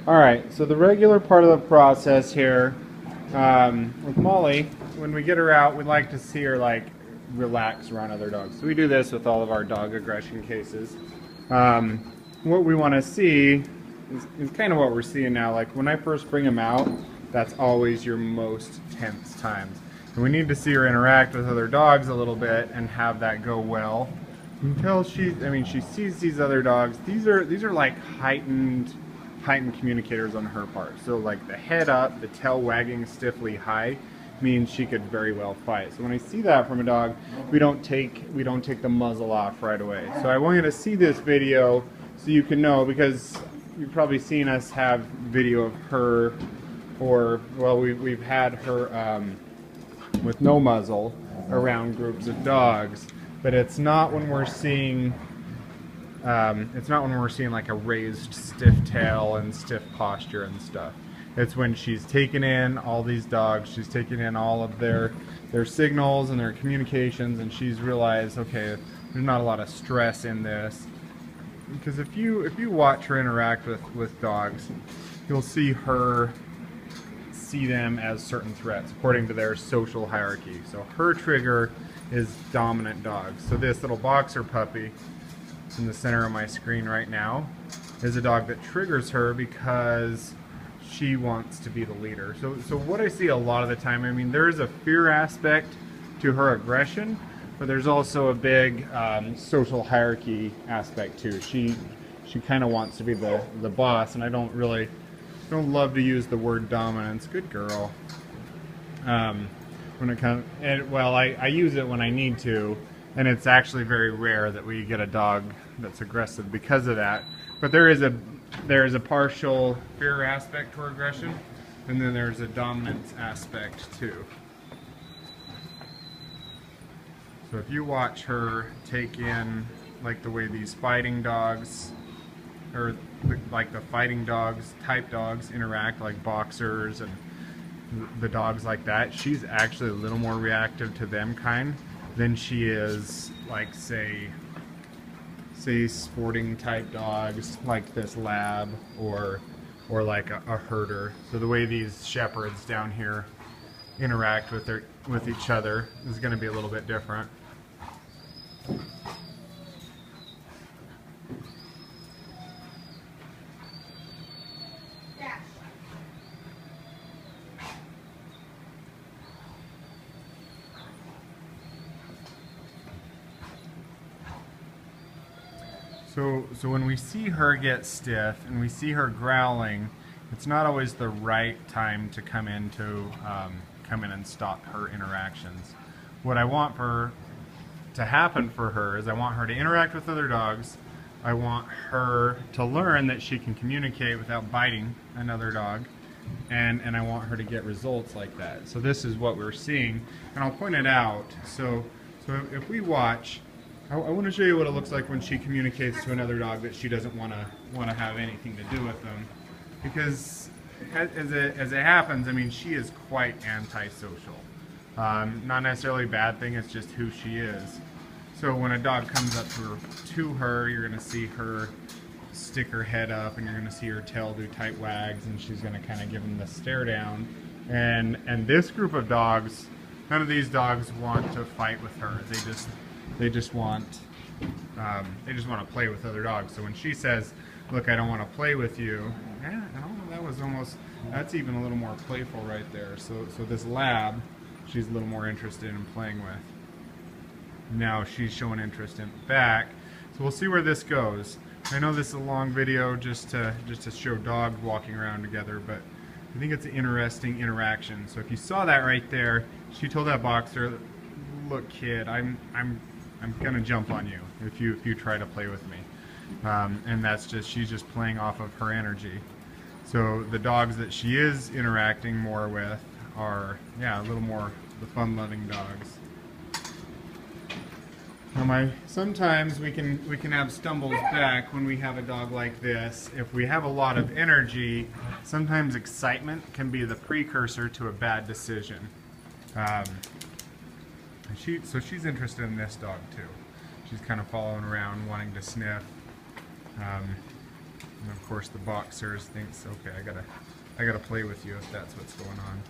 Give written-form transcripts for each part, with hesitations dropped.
Alright, so the regular part of the process here with Molly, when we get her out, we like to see her like relax around other dogs. So we do this with all of our dog aggression cases. What we want to see is kind of what we're seeing now. Like when I first bring them out, that's always your most tense times. And we need to see her interact with other dogs a little bit and have that go well until she sees these other dogs. These are like heightened communicators on her part. So like the head up, the tail wagging stiffly high means she could very well fight. So when I see that from a dog, we don't take the muzzle off right away. So I want you to see this video so you can know, because you've probably seen us have video of her, or well, we've had her with no muzzle around groups of dogs, but it's not when we're seeing like a raised stiff tail and stiff posture and stuff. It's when she's taken in all these dogs, she's taken in all of their signals and their communications, and she's realized, okay, there's not a lot of stress in this. Because if you watch her interact with dogs, you'll see her see them as certain threats according to their social hierarchy. So her trigger is dominant dogs. So this little boxer puppy in the center of my screen right now is a dog that triggers her because she wants to be the leader. So what I see a lot of the time, I mean, there is a fear aspect to her aggression, but there's also a big social hierarchy aspect too. She kind of wants to be the boss, and I don't love to use the word dominance. Good girl. When it comes, well, I use it when I need to, and it's actually very rare that we get a dog that's aggressive because of that. But there is a partial fear aspect to aggression, and then there's a dominance aspect too. So if you watch her take in like the way these fighting dogs, or like the fighting dogs, type dogs interact, like boxers and the dogs like that, she's actually a little more reactive to them kind than she is like say sporting type dogs like this lab or like a herder. So the way these shepherds down here interact with each other is going to be a little bit different. So when we see her get stiff and we see her growling, it's not always the right time to come in and stop her interactions. What I want to happen for her is I want her to interact with other dogs. I want her to learn that she can communicate without biting another dog, and I want her to get results like that. So this is what we're seeing, and I'll point it out. So if we watch, I want to show you what it looks like when she communicates to another dog that she doesn't want to have anything to do with them, because as it happens, I mean, she is quite antisocial. Not necessarily a bad thing, it's just who she is. So when a dog comes up to her, you're going to see her stick her head up, and you're going to see her tail do tight wags, and she's going to kind of give them the stare down. And this group of dogs, none of these dogs want to fight with her. They just want to play with other dogs. So when she says, "Look, I don't want to play with you," yeah, I don't know, that's even a little more playful right there. So this lab, she's a little more interested in playing with. Now she's showing interest in back. So we'll see where this goes. I know this is a long video just to show dogs walking around together, but I think it's an interesting interaction. So if you saw that right there, she told that boxer, "Look, kid, I'm gonna jump on you if you try to play with me," and she's just playing off of her energy. So the dogs that she is interacting more with are, yeah, a little more the fun-loving dogs. Now sometimes we can have stumbles back when we have a dog like this. If we have a lot of energy, sometimes excitement can be the precursor to a bad decision. So she's interested in this dog too. She's kind of following around, wanting to sniff. And of course the boxers thinks, okay, I gotta play with you if that's what's going on.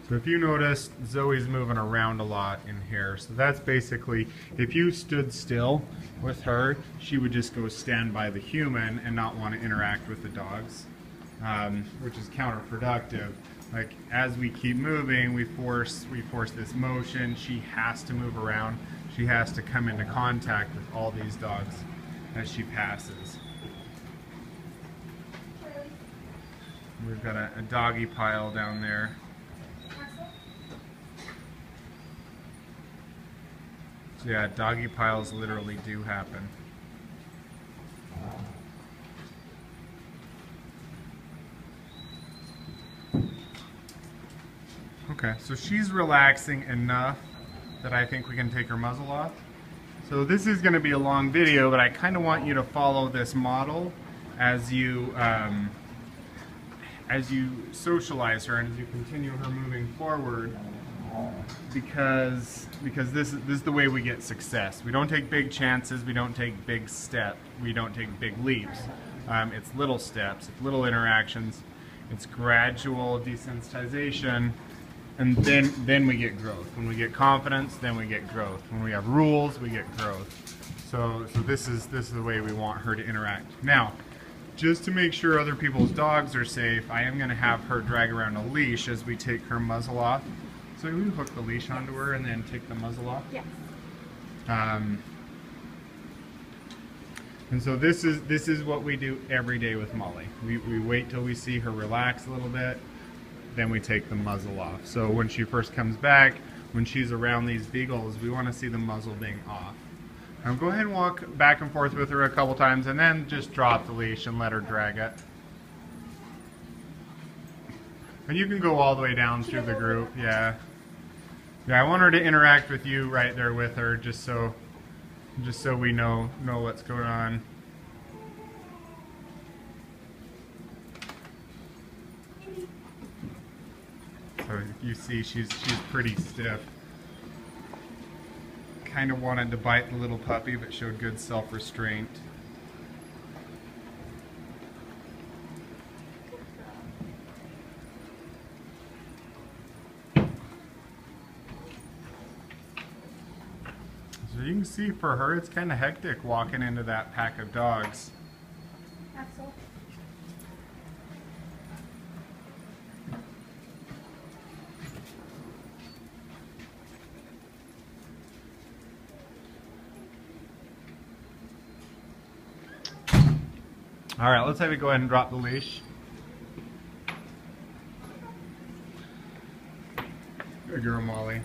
So if you notice, Zoe's moving around a lot in here. So that's basically, if you stood still with her, she would just go stand by the human and not want to interact with the dogs, which is counterproductive. Like as we keep moving, we force this motion. She has to move around. She has to come into contact with all these dogs as she passes. We've got a doggy pile down there. So yeah, doggy piles literally do happen. Okay, so she's relaxing enough that I think we can take her muzzle off. So this is going to be a long video, but I kind of want you to follow this model as you socialize her and as you continue her moving forward. Because this is the way we get success. We don't take big chances, we don't take big steps, we don't take big leaps. It's little steps, it's little interactions, it's gradual desensitization, and then we get growth. When we get confidence, then we get growth. When we have rules, we get growth. So this is the way we want her to interact. Now, just to make sure other people's dogs are safe, I am going to have her drag around a leash as we take her muzzle off. So we hook the leash onto her and then take the muzzle off? Yes. And so this is what we do every day with Molly. We wait till we see her relax a little bit, then we take the muzzle off. So when she first comes back, when she's around these beagles, we want to see the muzzle being off. Now go ahead and walk back and forth with her a couple times and then just drop the leash and let her drag it. And you can go all the way down through the group, yeah. Yeah, I want her to interact with you right there with her, just so we know what's going on. So you see, she's pretty stiff. Kind of wanted to bite the little puppy, but showed good self-restraint. So you can see for her, it's kind of hectic walking into that pack of dogs. Absolutely. All right, let's have you go ahead and drop the leash. Good girl, Molly.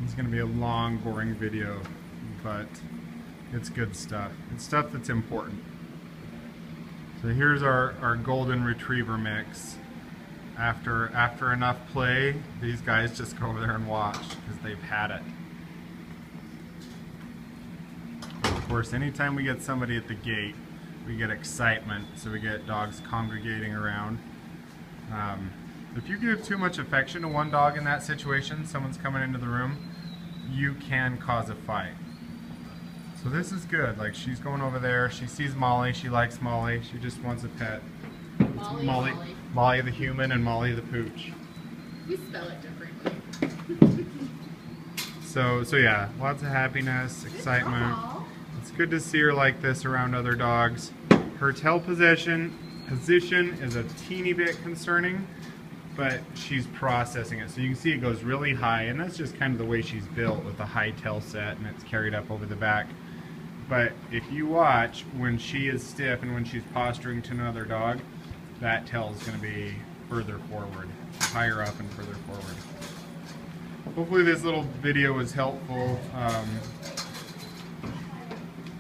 It's going to be a long, boring video, but it's good stuff. It's stuff that's important. So here's our golden retriever mix. After enough play, these guys just go over there and watch because they've had it. Of course, anytime we get somebody at the gate, we get excitement, so we get dogs congregating around. If you give too much affection to one dog in that situation, someone's coming into the room, you can cause a fight. So this is good. Like, she's going over there, she sees Molly, she likes Molly, she just wants a pet. It's Molly the human and Molly the pooch. We spell it differently. So yeah, lots of happiness, excitement. It's good to see her like this around other dogs. Her tail position is a teeny bit concerning, but she's processing it. So you can see it goes really high, and that's just kind of the way she's built with a high tail set, and it's carried up over the back. But if you watch, when she is stiff and when she's posturing to another dog, that tail is going to be further forward, higher up and further forward. Hopefully this little video was helpful.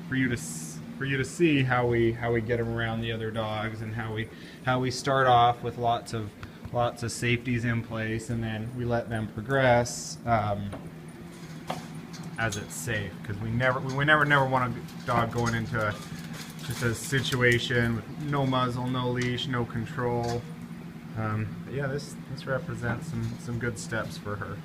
for you to see how we get them around the other dogs, and how we start off with lots of safeties in place, and then we let them progress as it's safe, because we never want a dog going into just a situation with no muzzle, no leash, no control. But yeah, this represents some good steps for her.